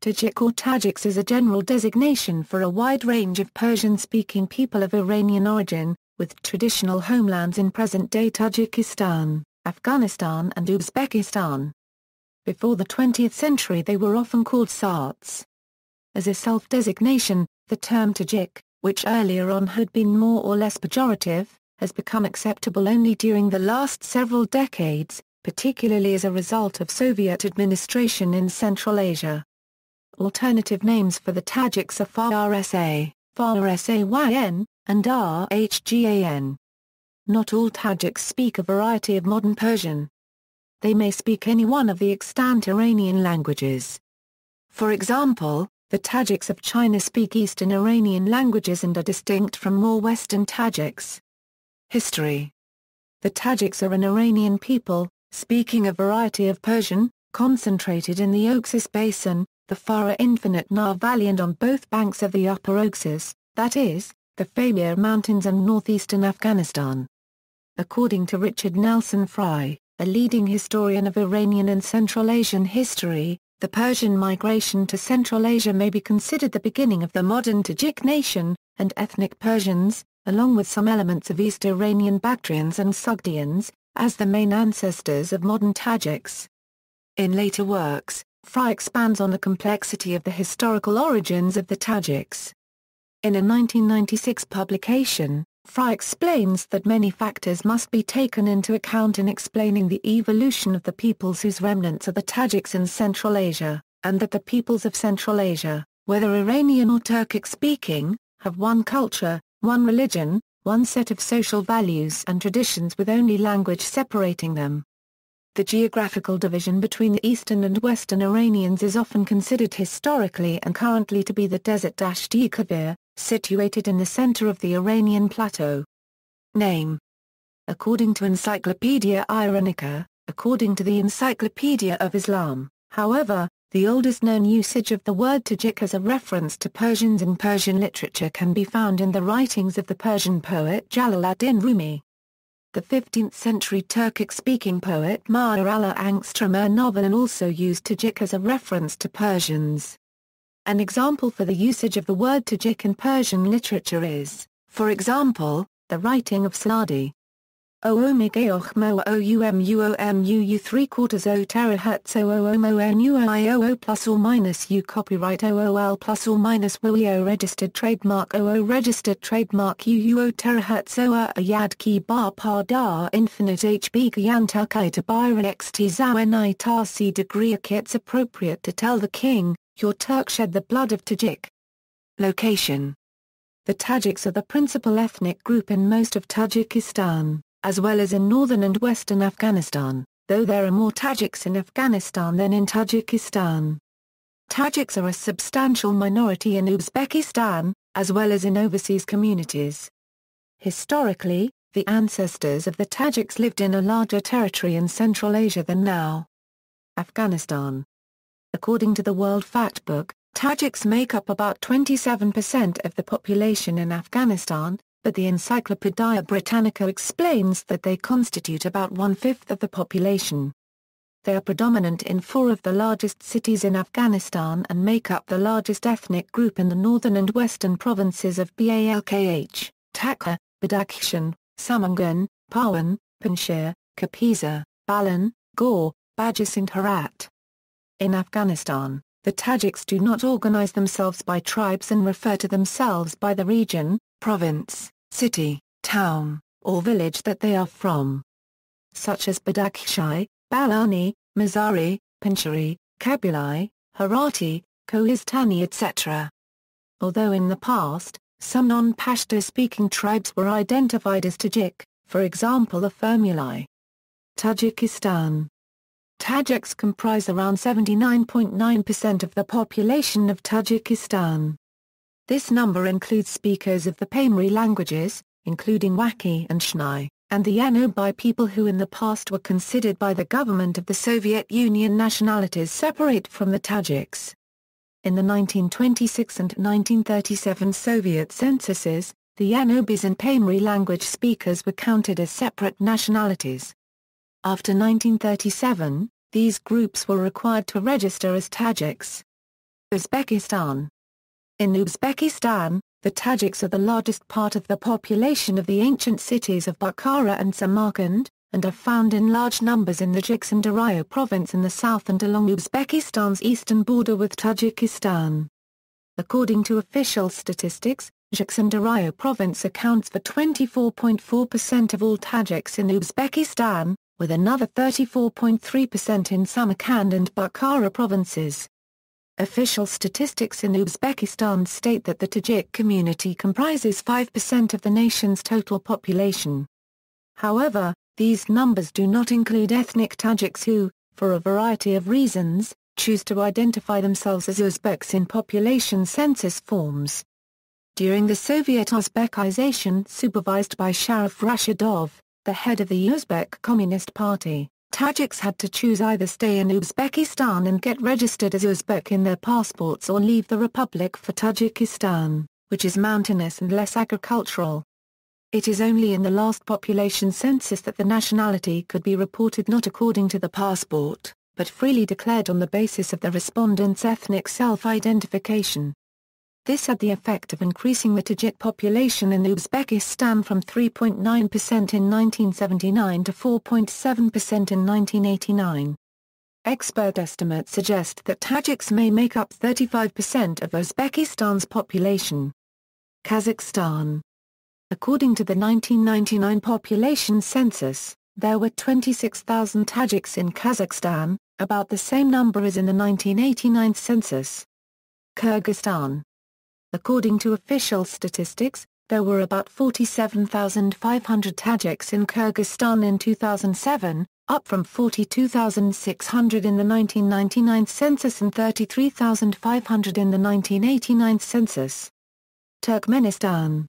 Tajik or Tajiks is a general designation for a wide range of Persian-speaking people of Iranian origin, with traditional homelands in present-day Tajikistan, Afghanistan and Uzbekistan. Before the 20th century they were often called Sarts. As a self-designation, the term Tajik, which earlier on had been more or less pejorative, has become acceptable only during the last several decades, particularly as a result of Soviet administration in Central Asia. Alternative names for the Tajiks are Fārsī, Fārsīwān, and Dehqan. Not all Tajiks speak a variety of modern Persian. They may speak any one of the extant Iranian languages. For example, the Tajiks of China speak Eastern Iranian languages and are distinct from more Western Tajiks. History. The Tajiks are an Iranian people, speaking a variety of Persian, concentrated in the Oxus Basin, the Farah Infinite Nile Valley and on both banks of the Upper Oxus, that is, the Fārsī Mountains and northeastern Afghanistan. According to Richard Nelson Fry, a leading historian of Iranian and Central Asian history, the Persian migration to Central Asia may be considered the beginning of the modern Tajik nation, and ethnic Persians, along with some elements of East Iranian Bactrians and Sogdians, as the main ancestors of modern Tajiks. In later works, Fry expands on the complexity of the historical origins of the Tajiks. In a 1996 publication, Fry explains that many factors must be taken into account in explaining the evolution of the peoples whose remnants are the Tajiks in Central Asia, and that the peoples of Central Asia, whether Iranian or Turkic-speaking, have one culture, one religion, one set of social values and traditions with only language separating them. The geographical division between the Eastern and Western Iranians is often considered historically and currently to be the Desert-Dīhgān, situated in the center of the Iranian plateau. Name. According to Encyclopedia Iranica, according to the Encyclopedia of Islam, however, the oldest known usage of the word Tajik as a reference to Persians in Persian literature can be found in the writings of the Persian poet Jalal-ad-Din Rumi. The 15th-century Turkic-speaking poet Mir Allah Angstrom Novelin also used Tajik as a reference to Persians. An example for the usage of the word Tajik in Persian literature is, for example, the writing of Saadi. O-omega-och-mo o-u-m-u-o-m-u-u 3/4 o-terahertz o-o-m-o-n-u-i-o-o plus or minus u copyright o-o-l plus or minus w-o registered trademark o-o registered trademark u-u o-terahertz o-a-yad ki bar par dar infinite hb gyantakita byra xt zawen tarsi degree. It's appropriate to tell the king, your Turk shed the blood of Tajik. Location. The Tajiks are the principal ethnic group in most of Tajikistan, as well as in northern and western Afghanistan, though there are more Tajiks in Afghanistan than in Tajikistan. Tajiks are a substantial minority in Uzbekistan, as well as in overseas communities. Historically, the ancestors of the Tajiks lived in a larger territory in Central Asia than now. Afghanistan. According to the World Factbook, Tajiks make up about 27% of the population in Afghanistan, but the Encyclopaedia Britannica explains that they constitute about 1/5 of the population. They are predominant in 4 of the largest cities in Afghanistan and make up the largest ethnic group in the northern and western provinces of Balkh, Takha, Badakhshan, Samangan, Parwan, Panjshir, Kapisa, Balan, Ghor, Bajis and Herat. In Afghanistan, the Tajiks do not organize themselves by tribes and refer to themselves by the region, province, city, town, or village that they are from. Such as Badakhshi, Balani, Mazari, Panjshiri, Kabuli, Herati, Koistani etc. Although in the past, some non-Pashto-speaking tribes were identified as Tajik, for example the Fārsīwān. Tajikistan. Tajiks comprise around 79.9% of the population of Tajikistan. This number includes speakers of the Pamari languages, including Wakhi and Shnai, and the Yanobi people who in the past were considered by the government of the Soviet Union nationalities separate from the Tajiks. In the 1926 and 1937 Soviet censuses, the Yanobis and Pamari language speakers were counted as separate nationalities. After 1937, these groups were required to register as Tajiks. Uzbekistan. In Uzbekistan, the Tajiks are the largest part of the population of the ancient cities of Bukhara and Samarkand, and are found in large numbers in the Jayksindario province in the south and along Uzbekistan's eastern border with Tajikistan. According to official statistics, Jayksindario province accounts for 24.4% of all Tajiks in Uzbekistan, with another 34.3% in Samarkand and Bukhara provinces. Official statistics in Uzbekistan state that the Tajik community comprises 5% of the nation's total population. However, these numbers do not include ethnic Tajiks who, for a variety of reasons, choose to identify themselves as Uzbeks in population census forms. During the Soviet Uzbekization supervised by Sharif Rashidov, the head of the Uzbek Communist Party, Tajiks had to choose either stay in Uzbekistan and get registered as Uzbek in their passports or leave the republic for Tajikistan, which is mountainous and less agricultural. It is only in the last population census that the nationality could be reported not according to the passport, but freely declared on the basis of the respondent's ethnic self-identification. This had the effect of increasing the Tajik population in Uzbekistan from 3.9% in 1979 to 4.7% in 1989. Expert estimates suggest that Tajiks may make up 35% of Uzbekistan's population. Kazakhstan. According to the 1999 population census, there were 26,000 Tajiks in Kazakhstan, about the same number as in the 1989 census. Kyrgyzstan. According to official statistics, there were about 47,500 Tajiks in Kyrgyzstan in 2007, up from 42,600 in the 1999 census and 33,500 in the 1989 census. Turkmenistan.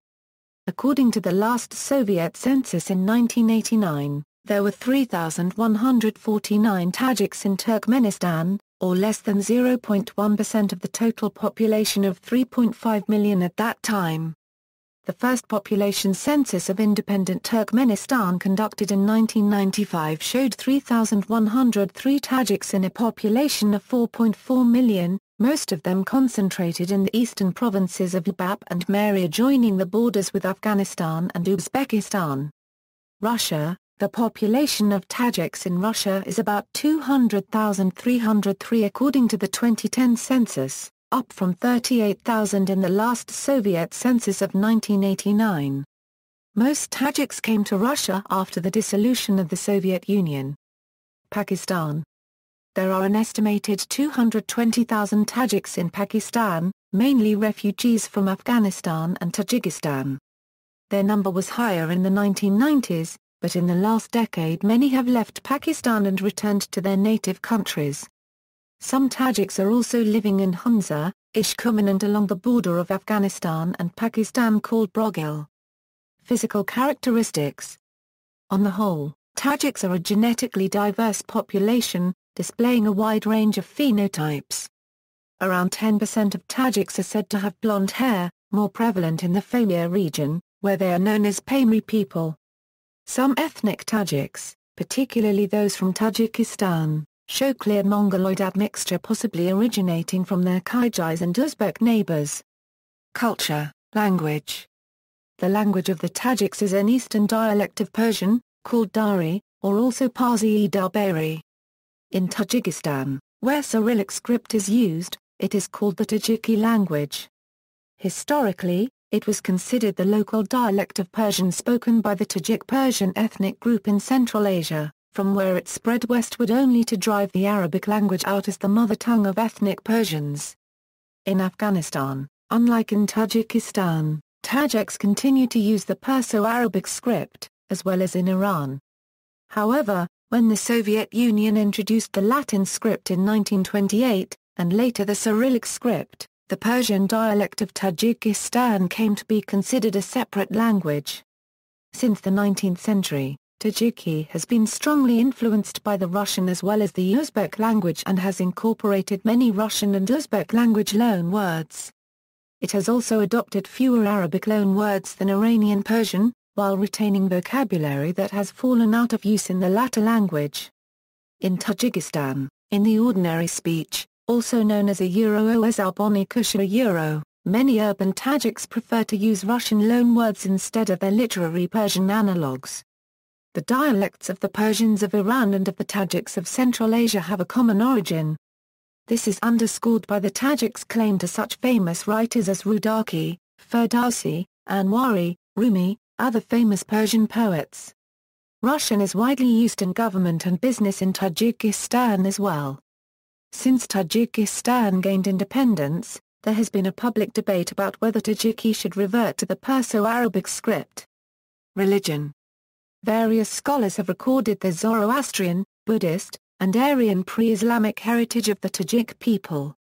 According to the last Soviet census in 1989, there were 3,149 Tajiks in Turkmenistan, or less than 0.1% of the total population of 3.5 million at that time. The first population census of independent Turkmenistan conducted in 1995 showed 3,103 Tajiks in a population of 4.4 million, most of them concentrated in the eastern provinces of Abab and Mary adjoining the borders with Afghanistan and Uzbekistan. Russia. The population of Tajiks in Russia is about 200,303 according to the 2010 census, up from 38,000 in the last Soviet census of 1989. Most Tajiks came to Russia after the dissolution of the Soviet Union. Pakistan. There are an estimated 220,000 Tajiks in Pakistan, mainly refugees from Afghanistan and Tajikistan. Their number was higher in the 1990s, but in the last decade many have left Pakistan and returned to their native countries. Some Tajiks are also living in Hunza, Ishkuman and along the border of Afghanistan and Pakistan called Brogil. Physical characteristics. On the whole, Tajiks are a genetically diverse population, displaying a wide range of phenotypes. Around 10% of Tajiks are said to have blonde hair, more prevalent in the Falia region, where they are known as Pamri people. Some ethnic Tajiks, particularly those from Tajikistan, show clear Mongoloid admixture possibly originating from their Kyrgyz and Uzbek neighbors. Culture, language. The language of the Tajiks is an Eastern dialect of Persian, called Dari, or also Parsi-e-Darbari. In Tajikistan, where Cyrillic script is used, it is called the Tajiki language. Historically, it was considered the local dialect of Persian spoken by the Tajik Persian ethnic group in Central Asia, from where it spread westward only to drive the Arabic language out as the mother tongue of ethnic Persians. In Afghanistan, unlike in Tajikistan, Tajiks continue to use the Perso-Arabic script, as well as in Iran. However, when the Soviet Union introduced the Latin script in 1928, and later the Cyrillic script, the Persian dialect of Tajikistan came to be considered a separate language. Since the 19th century, Tajiki has been strongly influenced by the Russian as well as the Uzbek language and has incorporated many Russian and Uzbek language loan words. It has also adopted fewer Arabic loan words than Iranian Persian, while retaining vocabulary that has fallen out of use in the latter language. In Tajikistan, in the ordinary speech, also known as a Euro or Azarboni Kusha Euro. Many urban Tajiks prefer to use Russian loanwords instead of their literary Persian analogues. The dialects of the Persians of Iran and of the Tajiks of Central Asia have a common origin. This is underscored by the Tajiks' claim to such famous writers as Rudaki, Ferdowsi, Anwari, Rumi, other famous Persian poets. Russian is widely used in government and business in Tajikistan as well. Since Tajikistan gained independence, there has been a public debate about whether Tajiki should revert to the Perso-Arabic script. Religion. Various scholars have recorded the Zoroastrian, Buddhist, and Aryan pre-Islamic heritage of the Tajik people.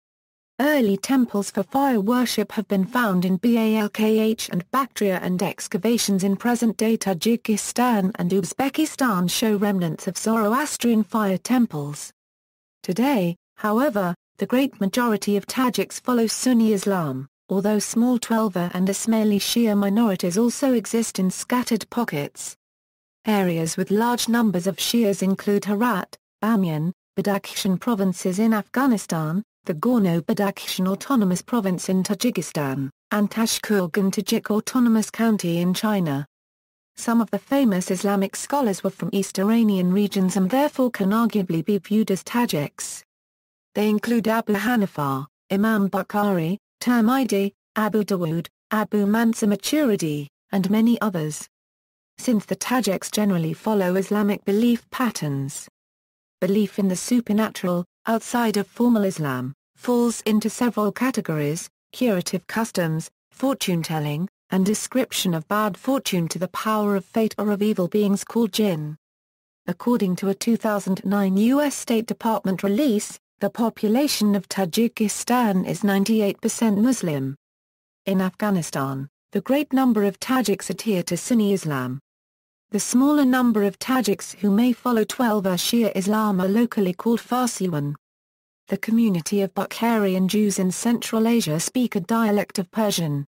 Early temples for fire worship have been found in Balkh and Bactria, and excavations in present-day Tajikistan and Uzbekistan show remnants of Zoroastrian fire temples. Today, however, the great majority of Tajiks follow Sunni Islam, although small Twelver and Ismaili Shia minorities also exist in scattered pockets. Areas with large numbers of Shias include Herat, Bamiyan, Badakhshan provinces in Afghanistan, the Gorno-Badakhshan Autonomous Province in Tajikistan, and Tashkurgan Tajik Autonomous County in China. Some of the famous Islamic scholars were from East Iranian regions and therefore can arguably be viewed as Tajiks. They include Abu Hanifa, Imam Bukhari, Tirmidhi, Abu Dawood, Abu Mansur Maturidi, and many others. Since the Tajiks generally follow Islamic belief patterns, belief in the supernatural, outside of formal Islam, falls into several categories: curative customs, fortune-telling, and description of bad fortune to the power of fate or of evil beings called jinn. According to a 2009 U.S. State Department release, the population of Tajikistan is 98% Muslim. In Afghanistan, the great number of Tajiks adhere to Sunni Islam. The smaller number of Tajiks who may follow Twelver Shia Islam are locally called Fārsīwān. The community of Bukharian Jews in Central Asia speak a dialect of Persian.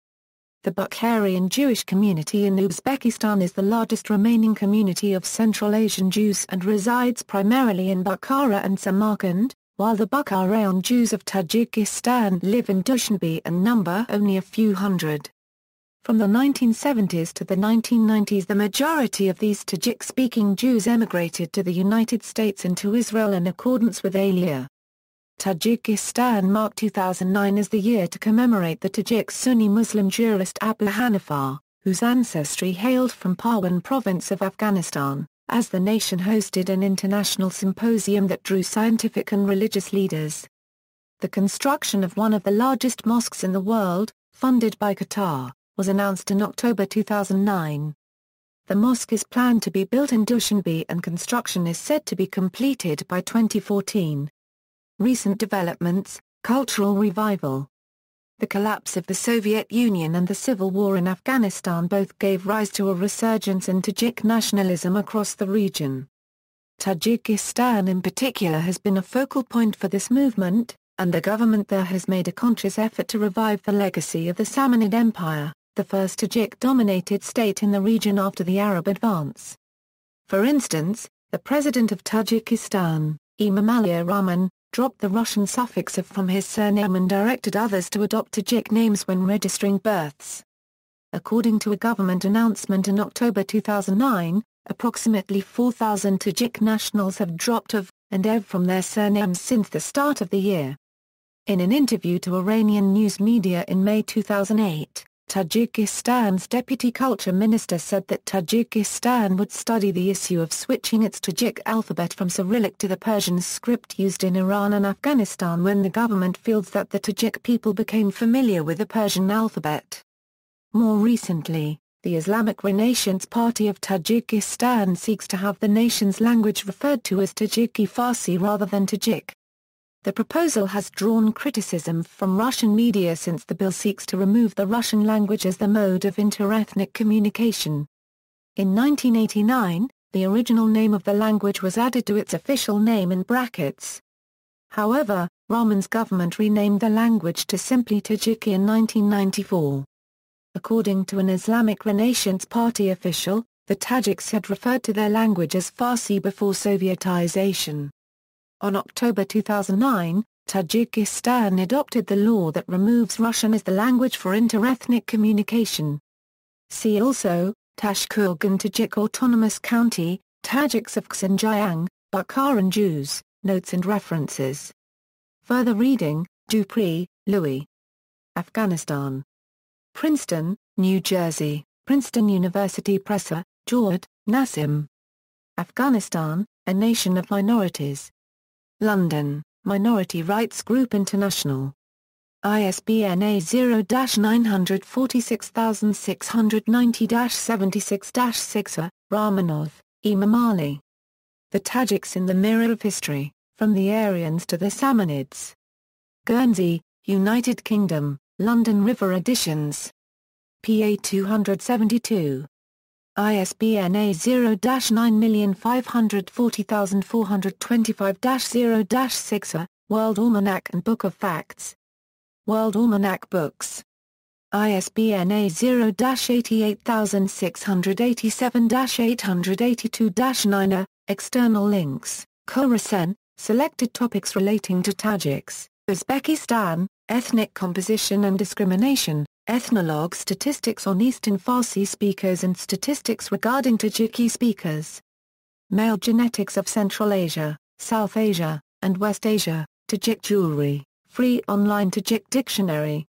The Bukharian Jewish community in Uzbekistan is the largest remaining community of Central Asian Jews and resides primarily in Bukhara and Samarkand, while the Bukharayan Jews of Tajikistan live in Dushanbe and number only a few hundred. From the 1970s to the 1990s, the majority of these Tajik-speaking Jews emigrated to the United States and to Israel in accordance with Aliyah. Tajikistan marked 2009 as the year to commemorate the Tajik Sunni Muslim jurist Abu Hanifa, whose ancestry hailed from Parwan province of Afghanistan, as the nation hosted an international symposium that drew scientific and religious leaders. The construction of one of the largest mosques in the world, funded by Qatar, was announced in October 2009. The mosque is planned to be built in Dushanbe and construction is said to be completed by 2014. Recent developments, cultural revival. The collapse of the Soviet Union and the civil war in Afghanistan both gave rise to a resurgence in Tajik nationalism across the region. Tajikistan in particular has been a focal point for this movement, and the government there has made a conscious effort to revive the legacy of the Samanid Empire, the first Tajik-dominated state in the region after the Arab advance. For instance, the president of Tajikistan, Emomali Rahman, dropped the Russian suffix of from his surname and directed others to adopt Tajik names when registering births. According to a government announcement in October 2009, approximately 4,000 Tajik nationals have dropped of and ev from their surnames since the start of the year. In an interview to Iranian news media in May 2008, Tajikistan's deputy culture minister said that Tajikistan would study the issue of switching its Tajik alphabet from Cyrillic to the Persian script used in Iran and Afghanistan when the government feels that the Tajik people became familiar with the Persian alphabet. More recently, the Islamic Renaissance Party of Tajikistan seeks to have the nation's language referred to as Tajiki Fārsī rather than Tajik. The proposal has drawn criticism from Russian media since the bill seeks to remove the Russian language as the mode of interethnic communication. In 1989, the original name of the language was added to its official name in brackets. However, Rahman's government renamed the language to simply Tajiki in 1994. According to an Islamic Renaissance Party official, the Tajiks had referred to their language as Fārsī before Sovietization. On October 2009, Tajikistan adopted the law that removes Russian as the language for interethnic communication. See also, Tashkurgan Tajik Autonomous County, Tajiks of Xinjiang, Bukharan Jews, Notes and References. Further reading, Dupree, Louis. Afghanistan. Princeton, New Jersey, Princeton University Press, Jawad, Nassim. Afghanistan, A Nation of Minorities. London, Minority Rights Group International. ISBN A0-946690-76-6, Ramanov, Imam Ali. The Tajiks in the Mirror of History, From the Aryans to the Samanids. Guernsey, United Kingdom, London River Editions. PA 272. ISBN A0-9540425-0-6, World Almanac and Book of Facts. World Almanac Books. ISBN A0-88687-882-9. External links, Khorasan, selected topics relating to Tajiks, Uzbekistan, ethnic composition and discrimination, ethnologue statistics on Eastern Fārsī speakers and statistics regarding Tajiki speakers. Male genetics of Central Asia, South Asia, and West Asia, Tajik jewelry, free online Tajik dictionary.